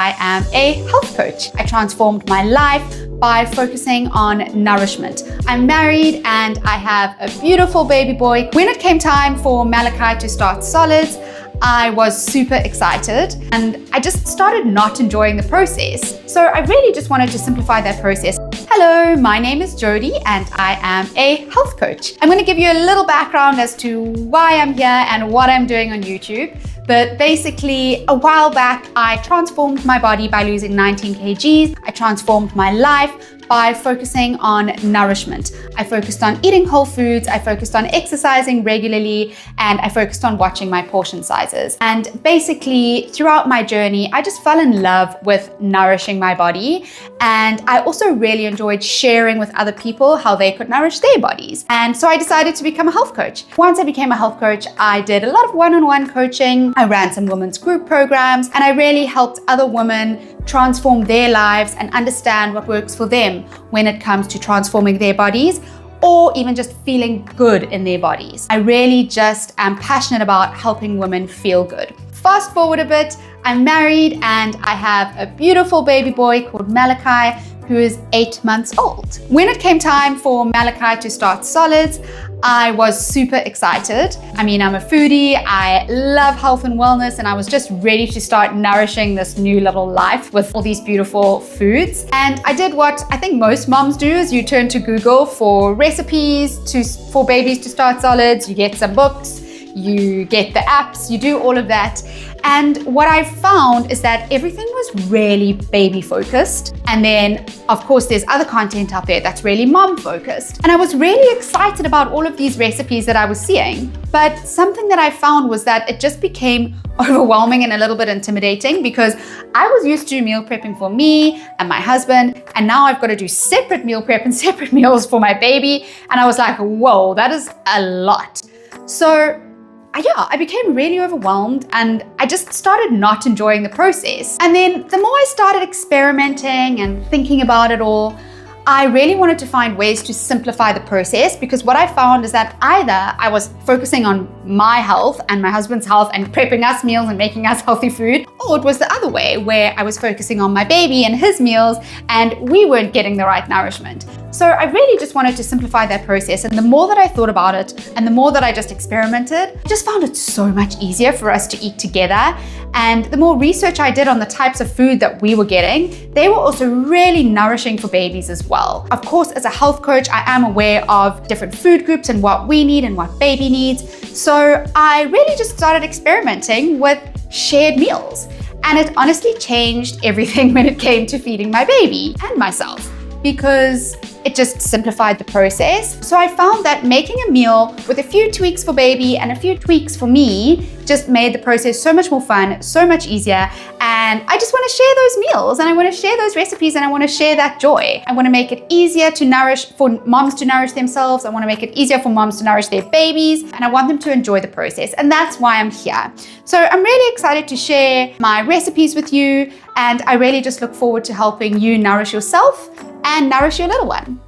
I am a health coach. I transformed my life by focusing on nourishment. I'm married and I have a beautiful baby boy. When it came time for Malachi to start solids, I was super excited and I just started not enjoying the process. So I really just wanted to simplify that process. Hello, my name is Jodi and I am a health coach. I'm going to give you a little background as to why I'm here and what I'm doing on YouTube. But basically, a while back, I transformed my body by losing 19 kgs. I transformed my life by focusing on nourishment. I focused on eating whole foods, I focused on exercising regularly, and I focused on watching my portion sizes. And basically, throughout my journey, I just fell in love with nourishing my body. And I also really enjoyed sharing with other people how they could nourish their bodies. And so I decided to become a health coach. Once I became a health coach, I did a lot of one-on-one coaching. I ran some women's group programs, and I really helped other women transform their lives and understand what works for them when it comes to transforming their bodies or even just feeling good in their bodies. I really just am passionate about helping women feel good. Fast forward a bit, I'm married and I have a beautiful baby boy called Malachi who is 8 months old. When it came time for Malachi to start solids, I was super excited. I mean, I'm a foodie, I love health and wellness, and I was just ready to start nourishing this new little life with all these beautiful foods. And I did what I think most moms do, is you turn to Google for recipes for babies to start solids, you get some books, you get the apps, you do all of that. And what I found is that everything was really baby focused. And then, of course, there's other content out there that's really mom focused. And I was really excited about all of these recipes that I was seeing. But something that I found was that it just became overwhelming and a little bit intimidating because I was used to meal prepping for me and my husband. And now I've got to do separate meal prep and separate meals for my baby. And I was like, whoa, that is a lot. So I became really overwhelmed and I just started not enjoying the process. And then the more I started experimenting and thinking about it all, I really wanted to find ways to simplify the process, because what I found is that either I was focusing on my health and my husband's health and prepping us meals and making us healthy food, or it was the other way where I was focusing on my baby and his meals and we weren't getting the right nourishment. So I really just wanted to simplify that process. And the more that I thought about it and the more that I just experimented, I just found it so much easier for us to eat together. And the more research I did on the types of food that we were getting, they were also really nourishing for babies as well. Of course, as a health coach, I am aware of different food groups and what we need and what baby needs. So I really just started experimenting with shared meals. And it honestly changed everything when it came to feeding my baby and myself, because it just simplified the process. So I found that making a meal with a few tweaks for baby and a few tweaks for me just made the process so much more fun, so much easier. And I just want to share those meals and I want to share those recipes and I want to share that joy. I want to make it easier to nourish, for moms to nourish themselves. I want to make it easier for moms to nourish their babies, and I want them to enjoy the process. And that's why I'm here. So I'm really excited to share my recipes with you, and I really just look forward to helping you nourish yourself and nourish your little one.